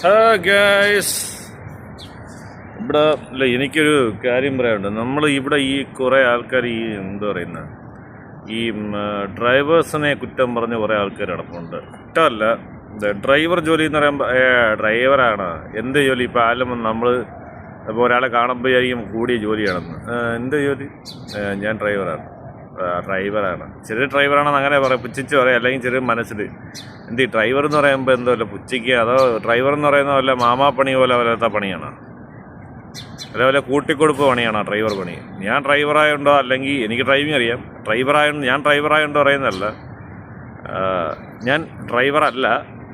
Guys, ഇവിടെ ഇല്ല, എനിക്കൊരു കാര്യം പറയാനുണ്ട്. നമ്മൾ ഇവിടെ ഈ കുറേ ആൾക്കാർ ഈ എന്താ പറയുന്നത്, ഈ ഡ്രൈവേഴ്സിനെ കുറ്റം പറഞ്ഞ് കുറേ ആൾക്കാർ നടക്കുന്നുണ്ട്. കുറ്റമല്ല, ഡ്രൈവർ ജോലി എന്ന് പറയുമ്പോൾ ഡ്രൈവറാണ് എന്ത് ജോലി. ഇപ്പോൾ ആലും നമ്മൾ ഇപ്പോൾ ഒരാളെ കാണുമ്പോൾ ആയിരിക്കും കൂടിയ ജോലിയാണെന്ന്. എന്ത് ജോലി? ഞാൻ ഡ്രൈവറാണ്. ചെറിയ ഡ്രൈവറാണെന്ന് അങ്ങനെ പറയാം, പുച്ഛിച്ച് പറയാം. അല്ലെങ്കിൽ ചെറിയ മനസ്സിൽ എന്ത് ഡ്രൈവർ എന്ന് പറയുമ്പോൾ എന്തോ അല്ല പുച്ഛിക്കുക. അതോ ഡ്രൈവർ എന്ന് പറയുന്ന വല്ല മാമാപ്പണി പോലെ വല്ലാത്ത പണിയാണ്, അതേപോലെ കൂട്ടിക്കൊടുപ്പ് പണിയാണ് ഡ്രൈവർ പണി. ഞാൻ ഡ്രൈവറായുണ്ടോ, അല്ലെങ്കിൽ എനിക്ക് ഡ്രൈവിംഗ് അറിയാം, ഞാൻ ഡ്രൈവറായുണ്ടോ പറയുന്നതല്ല. ഞാൻ ഡ്രൈവറല്ല,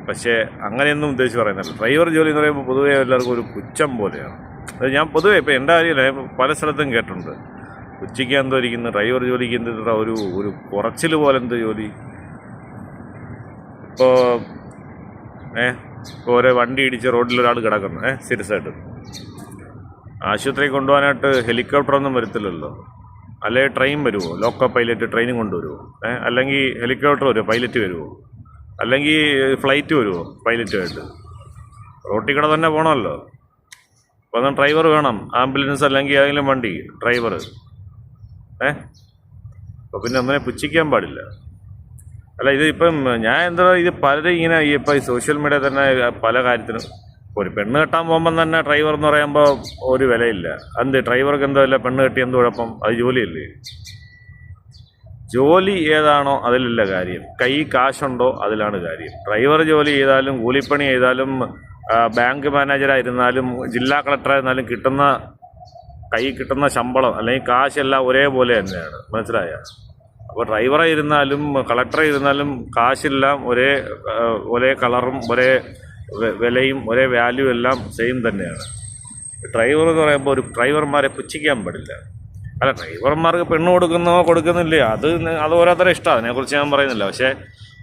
പക്ഷേ അങ്ങനെയൊന്നും ഉദ്ദേശിച്ച് പറയുന്നില്ല. ഡ്രൈവർ ജോലി എന്ന് പറയുമ്പോൾ പൊതുവേ എല്ലാവർക്കും ഒരു പുച്ഛം പോലെയാണ്. അത് ഞാൻ പൊതുവേ ഇപ്പോൾ എൻ്റെ കാര്യമില്ല, പല സ്ഥലത്തും കേട്ടിട്ടുണ്ട്. ഉച്ചയ്ക്ക് എന്തോ ഇരിക്കുന്നു, ഡ്രൈവർ ജോലിക്ക് എന്ത് ഒരു കുറച്ചിൽ പോലെ എന്ത് ജോലി. ഇപ്പോൾ ഓരോ വണ്ടി ഇടിച്ച് റോഡിലൊരാൾ കിടക്കുന്നു, സീരിയസ് ആയിട്ട് ആശുപത്രിയിൽ കൊണ്ടുപോകാനായിട്ട് ഹെലികോപ്റ്ററൊന്നും വരത്തില്ലല്ലോ. അല്ലെങ്കിൽ ട്രെയിൻ വരുമോ, ലോക്കോ പൈലറ്റ് ട്രെയിനും കൊണ്ടുവരുമോ? അല്ലെങ്കിൽ ഹെലികോപ്റ്റർ വരുമോ, പൈലറ്റ് വരുമോ? അല്ലെങ്കിൽ ഫ്ലൈറ്റ് വരുമോ പൈലറ്റുമായിട്ട്? റോട്ടിൽ കൂടെ തന്നെ പോകണമല്ലോ. അപ്പോൾ അന്ന് ഡ്രൈവർ വേണം, ആംബുലൻസ് അല്ലെങ്കിൽ ഏതെങ്കിലും വണ്ടി ഡ്രൈവർ. അപ്പോൾ പിന്നെ ഒന്നിനെ പുച്ഛിക്കാൻ പാടില്ല. അല്ല, ഇതിപ്പം ഞാൻ എന്താ, ഇത് പലരും ഇങ്ങനെ ഇപ്പം ഈ സോഷ്യൽ മീഡിയ തന്നെ പല കാര്യത്തിനും. ഒരു പെണ്ണ് കെട്ടാൻ പോകുമ്പം തന്നെ ഡ്രൈവർ എന്ന് പറയുമ്പോൾ ഒരു വിലയില്ല. എന്ത് ഡ്രൈവർക്ക് എന്തോ ഇല്ല, പെണ്ണ് കെട്ടി എന്ത് കുഴപ്പം? അത് ജോലിയല്ലേ. ജോലി ഏതാണോ അതിലല്ല കാര്യം, കൈ കാശുണ്ടോ അതിലാണ് കാര്യം. ഡ്രൈവർ ജോലി ചെയ്താലും കൂലിപ്പണി ചെയ്താലും ബാങ്ക് മാനേജറായിരുന്നാലും ജില്ലാ കളക്ടറായിരുന്നാലും കൈ കിട്ടുന്ന ശമ്പളം അല്ലെങ്കിൽ കാശെല്ലാം ഒരേപോലെ തന്നെയാണ്, മനസ്സിലായ? അപ്പോൾ ഡ്രൈവറായിരുന്നാലും കളക്ടറായിരുന്നാലും കാശെല്ലാം ഒരേ കളറും ഒരേ വിലയും ഒരേ വാല്യൂ എല്ലാം സെയിം തന്നെയാണ്. ഡ്രൈവർ എന്ന് പറയുമ്പോൾ ഒരു ഡ്രൈവർമാരെ പുച്ഛിക്കാൻ പാടില്ല. അല്ല, ഡ്രൈവർമാർക്ക് പെണ്ണ് കൊടുക്കുന്നില്ലേ, അത് ഓരോരുത്തരുടെ ഇഷ്ടം, അതിനെക്കുറിച്ച് ഞാൻ പറയുന്നില്ല. പക്ഷേ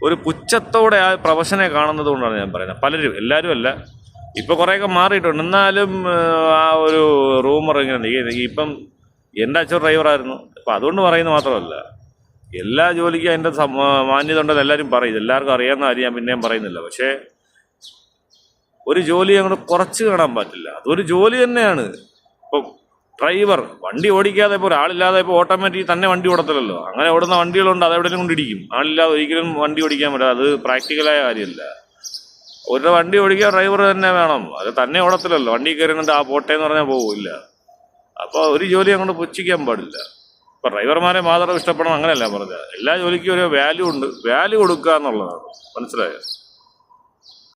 ഒരു പുച്ഛത്തോടെ ആ പ്രൊഫഷനെ കാണുന്നത് കൊണ്ടാണ് ഞാൻ പറയുന്നത്. പലരും, എല്ലാവരും അല്ല, ഇപ്പോൾ കുറേയൊക്കെ മാറിയിട്ടുണ്ട്. എന്നാലും ആ ഒരു റൂമർ ഇങ്ങനെ ഇപ്പം എൻ്റെ അച്ഛൻ ഡ്രൈവറായിരുന്നു. അപ്പം അതുകൊണ്ട് പറയുന്നത് മാത്രമല്ല, എല്ലാ ജോലിക്കും അതിൻ്റെ മാന്യത ഉണ്ടെന്ന് എല്ലാവരും പറയും. എല്ലാവർക്കും അറിയാവുന്ന കാര്യം ഞാൻ പിന്നെയും പറയുന്നില്ല. പക്ഷേ ഒരു ജോലി അങ്ങോട്ട് കുറച്ച് കാണാൻ പറ്റില്ല, അതൊരു ജോലി തന്നെയാണ്. ഇപ്പം ഡ്രൈവർ വണ്ടി ഓടിക്കാതെ ഇപ്പോൾ ഒരാളില്ലാതെ ഇപ്പോൾ ഓട്ടോമാറ്റിക് തന്നെ വണ്ടി ഓടത്തില്ലല്ലോ. അങ്ങനെ ഓടുന്ന വണ്ടികളുണ്ട്, അതെവിടെയും കൊണ്ടിരിക്കും. ആളില്ലാതെ ഒരിക്കലും വണ്ടി ഓടിക്കാൻ പറ്റില്ല, അത് പ്രാക്ടിക്കലായ കാര്യമല്ല. ഒരു വണ്ടി ഓടിക്കാൻ ഡ്രൈവർ തന്നെ വേണം, അത് തന്നെ ഓടത്തില്ലല്ലോ. വണ്ടി കയറുന്നുണ്ട് ആ പോട്ടേന്ന് പറഞ്ഞാൽ പോകില്ല. അപ്പോൾ ഒരു ജോലി അങ്ങോട്ട് പുച്ഛിക്കാൻ പാടില്ല. ഇപ്പം ഡ്രൈവർമാരെ മാത്രം ഇഷ്ടപ്പെടണം അങ്ങനെയല്ല പറഞ്ഞത്. എല്ലാ ജോലിക്കും ഒരു വാല്യൂ ഉണ്ട്, വാല്യൂ കൊടുക്കുക എന്നുള്ളതാണ്, മനസ്സിലായോ?